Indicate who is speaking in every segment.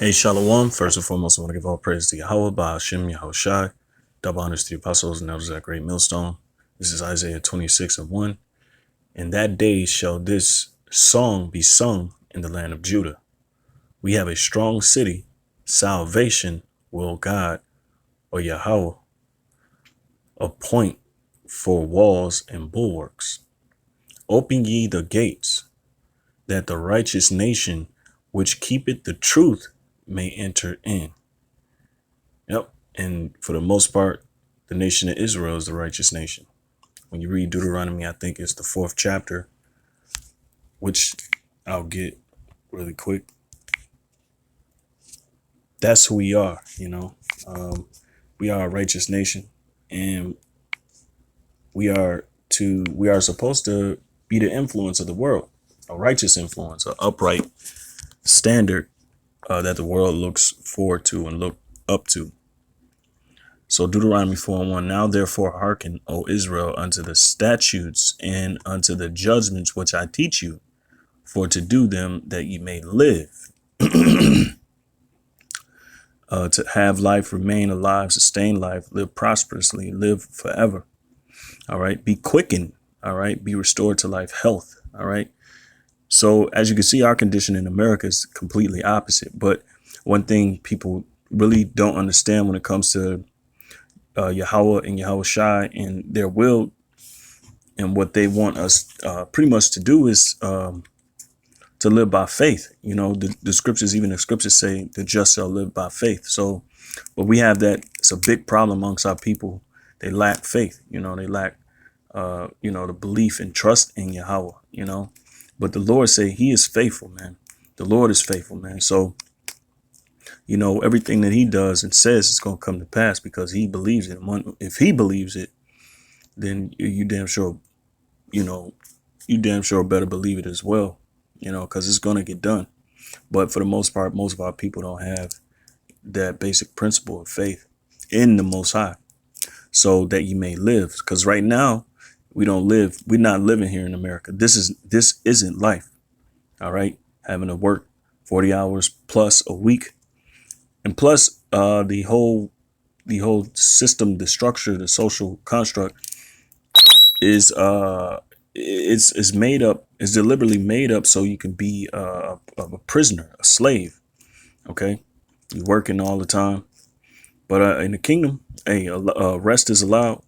Speaker 1: Hey, Shalom. First and foremost, I want to give all praise to Yahweh, Ba'ashem, Yahushai. Double honors to the apostles and elders of that great millstone. This is Isaiah 26:1. In that day shall this song be sung in the land of Judah. We have a strong city. Salvation will God, or Yahweh, appoint for walls and bulwarks. Open ye the gates, that the righteous nation which keepeth the truth may enter in. Yep. And for the most part, the nation of Israel is the righteous nation. When you read Deuteronomy, I think it's the 4th chapter, which I'll get really quick. That's who we are, we are a righteous nation, and we are supposed to be the influence of the world, a righteous influence, an upright standard that the world looks forward to and look up to. So Deuteronomy 4:1, now therefore hearken, O Israel, unto the statutes and unto the judgments which I teach you, for to do them that ye may live, to have life, remain alive, sustain life, live prosperously, live forever. All right. Be quickened. All right. Be restored to life, health. All right. So as you can see, our condition in America is completely opposite. But one thing people really don't understand when it comes to Yahweh and Yahushai and their will and what they want us pretty much to do is to live by faith. The scriptures, even the scriptures say the just shall live by faith. So, but we have that. It's a big problem amongst our people. They lack faith. They lack, the belief and trust in Yahweh, but the Lord say he is faithful, man. The Lord is faithful, man. So, everything that he does and says is going to come to pass because he believes it. If he believes it, then you damn sure, better believe it as well, because it's going to get done. But for the most part, most of our people don't have that basic principle of faith in the Most High, so that you may live. Because right now we don't live. We're not living here in America. This isn't life. All right. Having to work 40 hours plus a week. And plus the whole system, the structure, the social construct is it's made up, is deliberately made up so you can be a prisoner, a slave. Okay. You're working all the time. But in the kingdom, rest is allowed.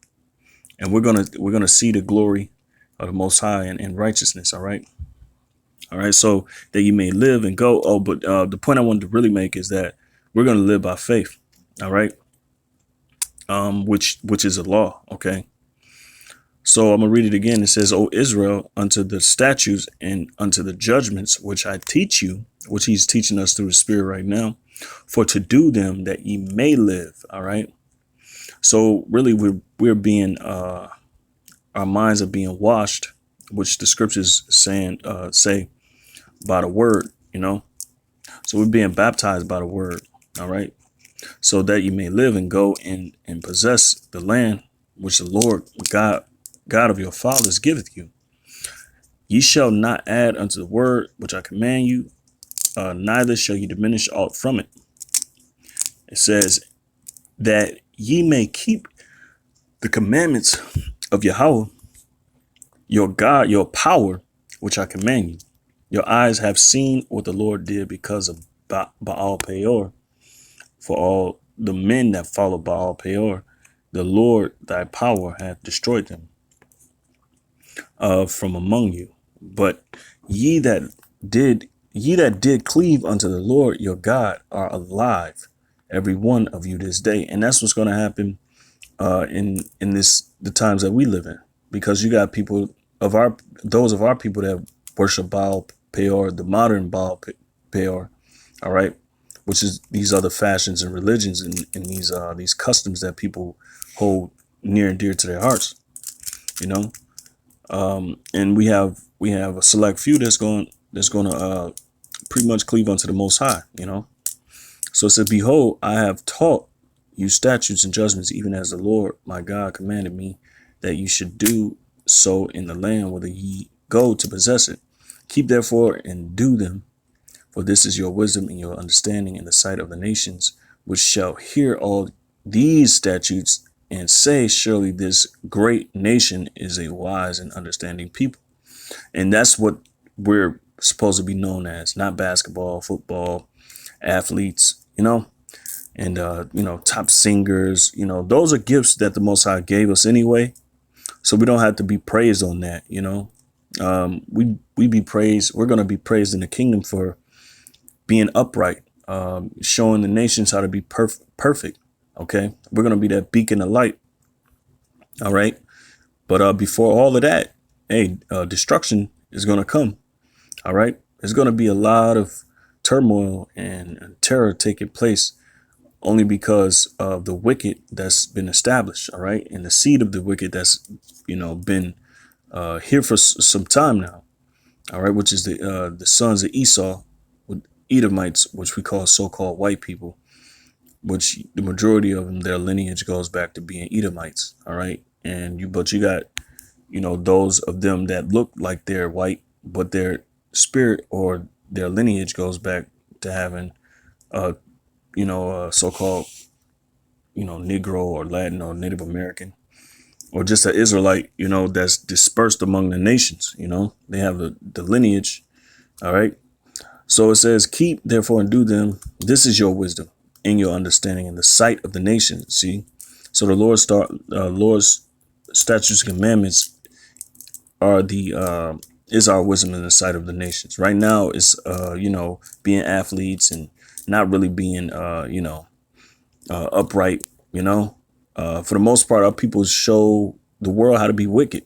Speaker 1: And we're gonna see the glory of the Most High and righteousness. All right. All right. So that you may live and go. Oh, but the point I wanted to really make is that we're going to live by faith. All right. Which is a law. OK. So I'm going to read it again. It says, O Israel, unto the statutes and unto the judgments which I teach you, which he's teaching us through the Spirit right now, for to do them that ye may live. All right. So really, we're being our minds are being washed, which the scriptures say by the word, So we're being baptized by the word. All right. So that you may live and go and possess the land which the Lord God of your fathers giveth you. Ye shall not add unto the word which I command you, neither shall you diminish aught from it. It says that ye may keep the commandments of Yahweh, your God, your power, which I command you. Your eyes have seen what the Lord did because of Baal Peor. For all the men that follow Baal Peor, the Lord thy power hath destroyed them from among you. But ye that did cleave unto the Lord your God are alive, every one of you this day. And that's what's going to happen in the times that we live in, because you got people those of our people that worship Baal Peor, the modern Baal Peor. All right. Which is these other fashions and religions and these customs that people hold near and dear to their hearts, and we have a select few that's going to pretty much cleave unto the Most High, So it said, behold, I have taught you statutes and judgments, even as the Lord my God commanded me, that you should do so in the land whither ye go to possess it. Keep therefore and do them, For this is your wisdom and your understanding in the sight of the nations, which shall hear all these statutes and say, surely this great nation is a wise and understanding people. And that's what we're supposed to be known as, not basketball, football, athletes, and, top singers, those are gifts that the Most High gave us anyway. So we don't have to be praised on that, we be praised. We're going to be praised in the kingdom for being upright, showing the nations how to be perfect. OK, we're going to be that beacon of light. All right. But before all of that, destruction is going to come. All right. There's going to be a lot of turmoil and terror taking place only because of the wicked that's been established. All right. And the seed of the wicked that's, been here for some time now. All right. Which is the sons of Esau, with Edomites, which we call so-called white people, which the majority of them, their lineage goes back to being Edomites. All right. But you got, those of them that look like they're white, but their spirit or their lineage goes back to having, a so-called, Negro or Latin or Native American, or just an Israelite, that's dispersed among the nations. They have the lineage. All right. So it says, keep therefore and do them. This is your wisdom and your understanding in the sight of the nations. See, so the Lord's statutes and commandments are is our wisdom in the sight of the nations. Right now, it's being athletes and not really being upright. For the most part, our people show the world how to be wicked.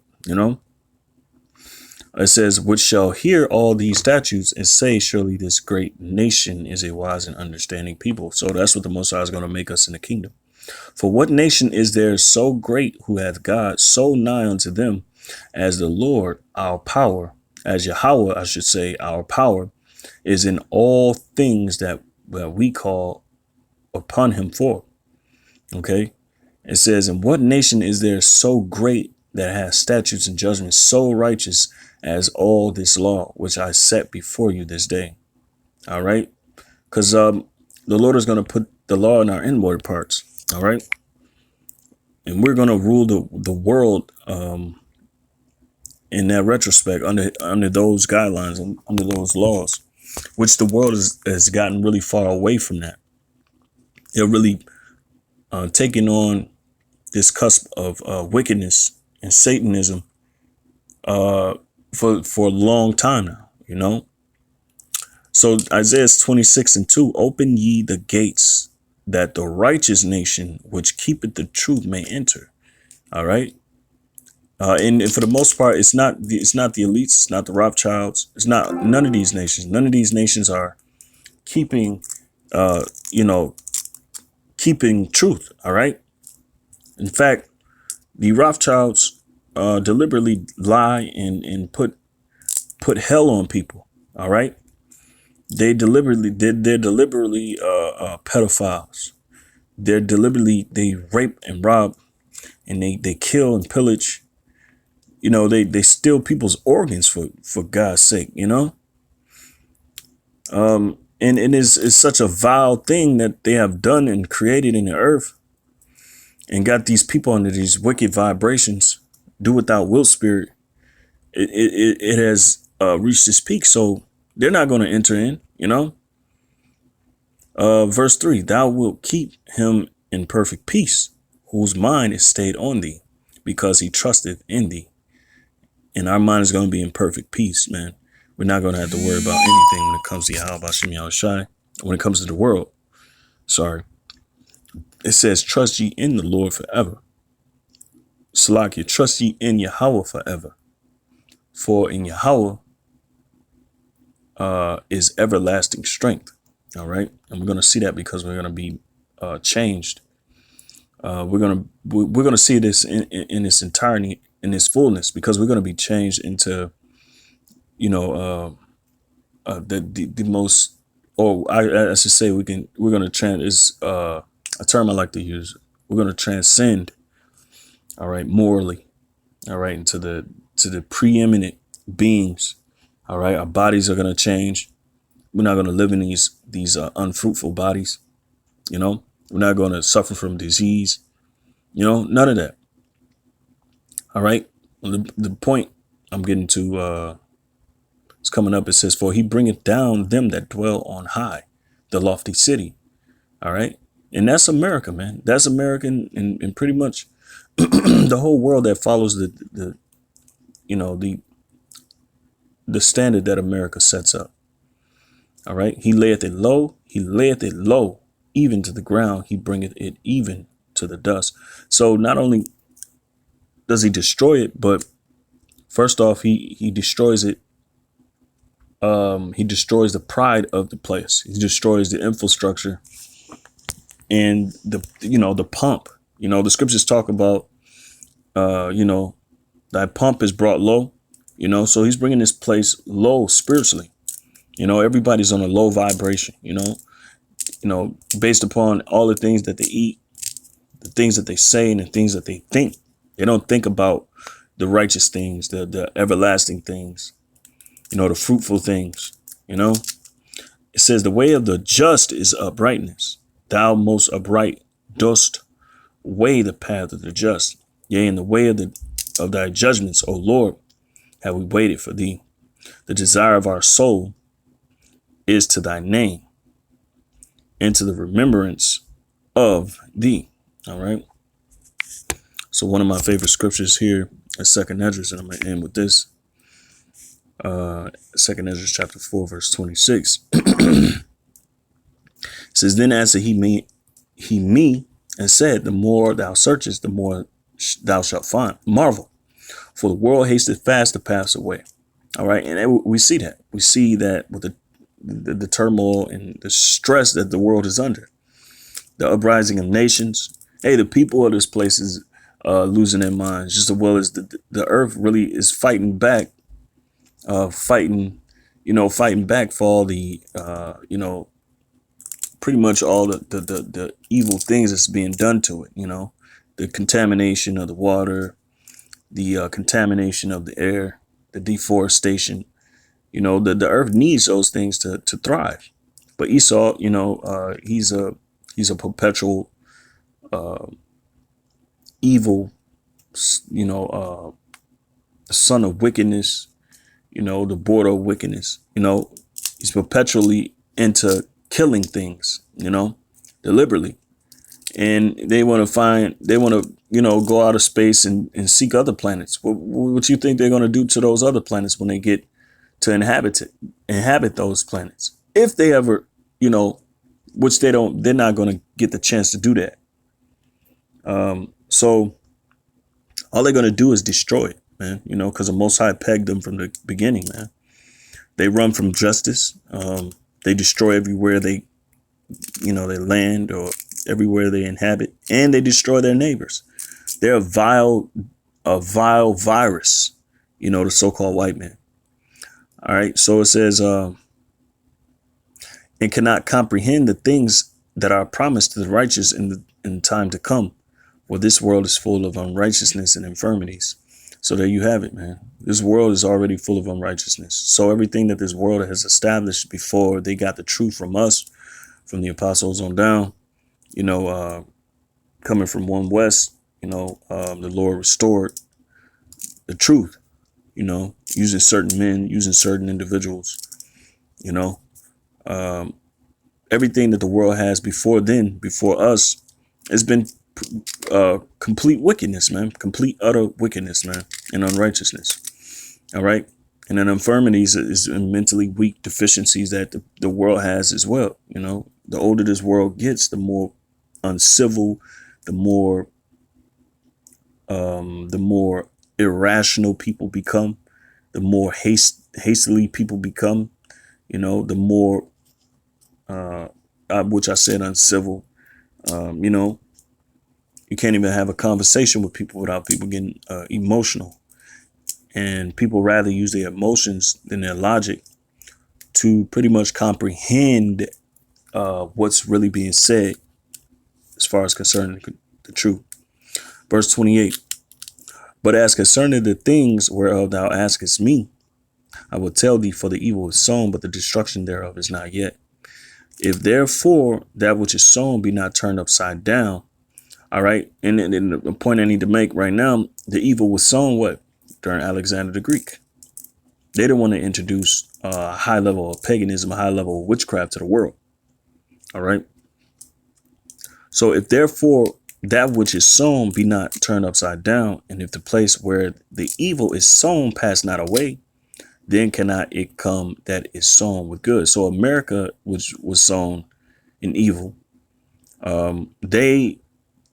Speaker 1: It says, which shall hear all these statutes and say, surely this great nation is a wise and understanding people. So that's what the Most High is going to make us in the kingdom. For what nation is there so great who hath God so nigh unto them as the Lord, our power, as Yahweh, I should say, our power is in all things that we call upon him for. OK, it says, and what nation is there so great that has statutes and judgments so righteous as all this law, which I set before you this day? All right. Because the Lord is going to put the law in our inward parts. All right. And we're going to rule the world in that retrospect under those guidelines and under those laws, which the world has gotten really far away from that. They're really taking on this cusp of wickedness and Satanism for a long time now, So Isaiah 26:2, open ye the gates that the righteous nation which keepeth the truth may enter. All right. And for the most part, it's not the elites, it's not the Rothschilds, it's not none of these nations. None of these nations are keeping, keeping truth. All right. In fact, the Rothschilds deliberately lie and put hell on people. All right. They're deliberately pedophiles. They rape and rob, and they kill and pillage. They steal people's organs for God's sake, and it's such a vile thing that they have done and created in the earth and got these people under these wicked vibrations, do without will spirit. It has reached its peak. So they're not going to enter in, Verse 3, thou wilt keep him in perfect peace, whose mind is stayed on thee, because he trusteth in thee. And our mind is going to be in perfect peace, man. We're not going to have to worry about anything when it comes to Yahweh Hashem Yahushai, when it comes to the world. Sorry. It says, trust ye in the Lord forever. Salakia, trust ye in Yahweh forever. For in Yahweh is everlasting strength. All right. And we're going to see that because we're going to be changed. We're going to see this in its entirety, in its fullness, because we're going to be changed into, the most, or I should say we're going to is a term I like to use. We're going to transcend. All right. Morally. All right. Into the preeminent beings. All right. Our bodies are going to change. We're not going to live in these unfruitful bodies. You know, we're not going to suffer from disease. You know, none of that. All right. The point I'm getting to is coming up. It says, "For he bringeth down them that dwell on high, the lofty city." All right. And that's America, man. That's American and pretty much the whole world that follows the you know the standard that America sets up. All right. He layeth it low. He layeth it low, even to the ground. He bringeth it even to the dust. So not only does he destroy it, but first off, he destroys it. He destroys the pride of the place. He destroys the infrastructure and the pump. The scriptures talk about thy pump is brought low. So he's bringing this place low spiritually. Everybody's on a low vibration. Based upon all the things that they eat, the things that they say, and the things that they think. They don't think about the righteous things, the everlasting things, the fruitful things. It says the way of the just is uprightness. Thou most upright dost weigh the path of the just. Yea, in the way of thy judgments, O Lord, have we waited for thee. The desire of our soul is to thy name and to the remembrance of thee. All right. So one of my favorite scriptures here is 2nd Esdras, and I'm going to end with this. 2nd Esdras chapter 4, verse 26. It says, Then answered he me and said, The more thou searchest, the more thou shalt find. Marvel, for the world hasteth fast to pass away. All right. And we see that. We see that with the turmoil and the stress that the world is under. The uprising of nations. Hey, the people of this place is losing their minds, just as well as the earth really is fighting back, fighting back for all the, pretty much all the evil things that's being done to it. The contamination of the water, the contamination of the air, the deforestation. The earth needs those things to thrive. But Esau, he's a perpetual evil, son of wickedness, the border of wickedness. He's perpetually into killing things, deliberately. And they want to go out of space and seek other planets. What you think they're going to do to those other planets when they get to inhabit those planets? If they ever, which they're not going to get the chance to do that. So all they're going to do is destroy it, man, because the Most High pegged them from the beginning, man. They run from justice. They destroy everywhere they land or everywhere they inhabit, and they destroy their neighbors. They're a vile virus, the so-called white man. All right. So it says, and cannot comprehend the things that are promised to the righteous in time to come. For this world is full of unrighteousness and infirmities. So there you have it, man. This world is already full of unrighteousness. So everything that this world has established before they got the truth from us, from the apostles on down, coming from one West, the Lord restored the truth, using certain men, using certain individuals, everything that the world has before us has been complete wickedness, man, complete utter wickedness, man, and unrighteousness. All right. And then infirmities is mentally weak deficiencies that the world has as well. The older this world gets, the more uncivil, the more irrational people become, the more hastily people become, the more, which I said uncivil, you can't even have a conversation with people without people getting emotional. And people rather use their emotions than their logic to pretty much comprehend what's really being said as far as concerning the truth. Verse 28. But as concerning the things whereof thou askest me, I will tell thee, for the evil is sown, but the destruction thereof is not yet. If therefore that which is sown be not turned upside down, all right. And the point I need to make right now, the evil was sown what? During Alexander the Greek. They didn't want to introduce a high level of paganism, a high level of witchcraft to the world. All right. So if therefore that which is sown be not turned upside down, and if the place where the evil is sown pass not away, then cannot it come that is sown with good. So America, which was sown in evil,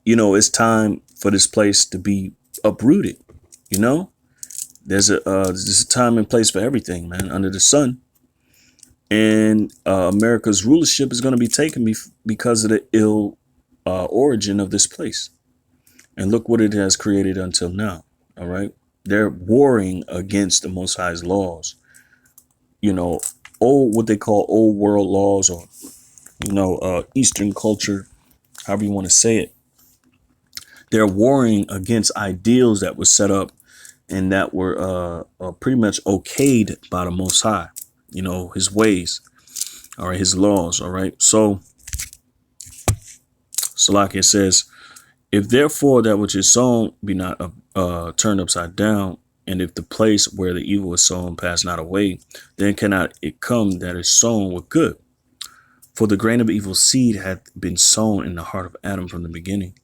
Speaker 1: it's time for this place to be uprooted. There's a time and place for everything, man, under the sun. And America's rulership is going to be taken because of the ill origin of this place. And look what it has created until now. All right. They're warring against the Most High's laws, what they call old world laws, or, Eastern culture, however you want to say it. They're warring against ideals that were set up and that were pretty much okayed by the Most High, his ways, all right, his laws. All right. So like it says, if therefore that which is sown be not turned upside down, and if the place where the evil is sown pass not away, then cannot it come that is sown with good. For the grain of evil seed hath been sown in the heart of Adam from the beginning.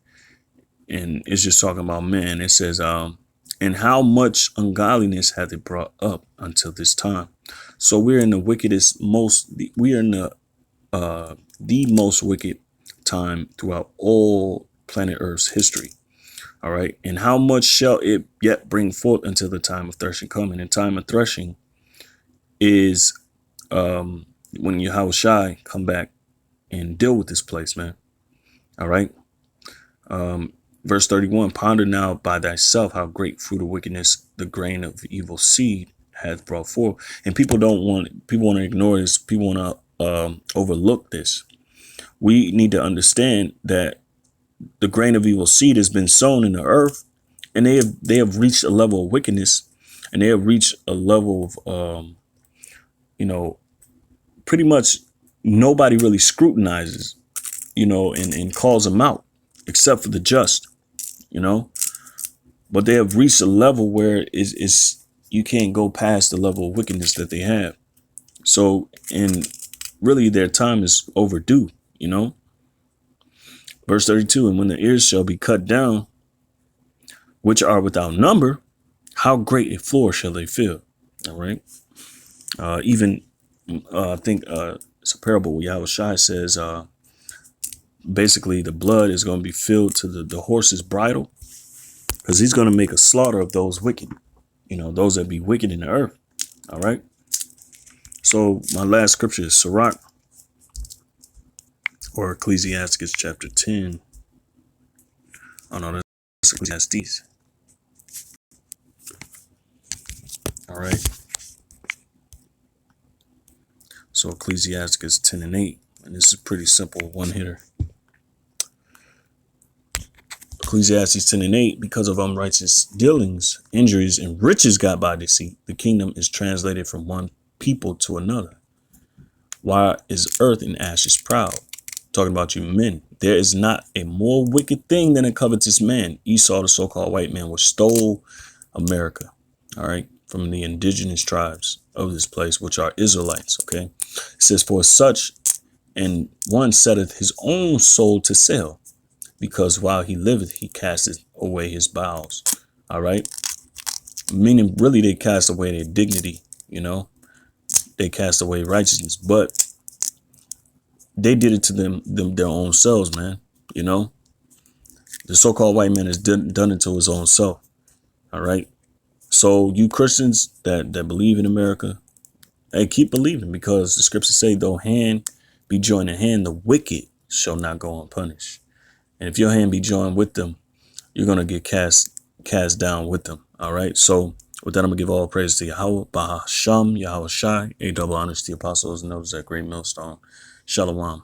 Speaker 1: And it's just talking about man. It says, and how much ungodliness hath it brought up until this time. So we're in the wickedest, we are in the most wicked time throughout all planet Earth's history. All right. And how much shall it yet bring forth until the time of threshing coming? And time of threshing is when Yahushua come back and deal with this place, man. All right. Verse 31, ponder now by thyself how great fruit of wickedness the grain of evil seed hath brought forth. And people want to ignore this. People want to overlook this. We need to understand that the grain of evil seed has been sown in the earth, and they have reached a level of wickedness, and they have reached a level of, pretty much nobody really scrutinizes, and calls them out except for the just, but they have reached a level where it's you can't go past the level of wickedness that they have. So, and really their time is overdue, Verse 32, and when the ears shall be cut down, which are without number, how great a floor shall they fill? All right. I think it's a parable where Yahushua says, basically the blood is going to be filled to the horse's bridle, because he's going to make a slaughter of those wicked, those that be wicked in the earth. All right. So my last scripture is Sirach, or Ecclesiastes chapter 10. Oh no, that's Ecclesiastes. All right. So Ecclesiastes 10 and 8. And this is pretty simple, one hitter. Ecclesiastes 10 and 8, because of unrighteous dealings, injuries, and riches got by deceit, the kingdom is translated from one people to another. Why is earth in ashes proud? Talking about you men. There is not a more wicked thing than a covetous man. Esau, the so-called white man, which stole America, all right, from the indigenous tribes of this place, which are Israelites, okay? It says, for such and one setteth his own soul to sell, because while he liveth, he casteth away his bowels, all right? Meaning, really, they cast away their dignity, They cast away righteousness, but they did it to them their own selves, man. The so-called white man has done it to his own self. All right. So you Christians that believe in America, hey, keep believing, because the scriptures say, though hand be joined in hand, the wicked shall not go unpunished. And if your hand be joined with them, you're going to get cast down with them. All right. So with that, I'm going to give all praise to Yahweh, Bahasham, Yahushai, a double honors to the apostles and those that great millstone. Shalom.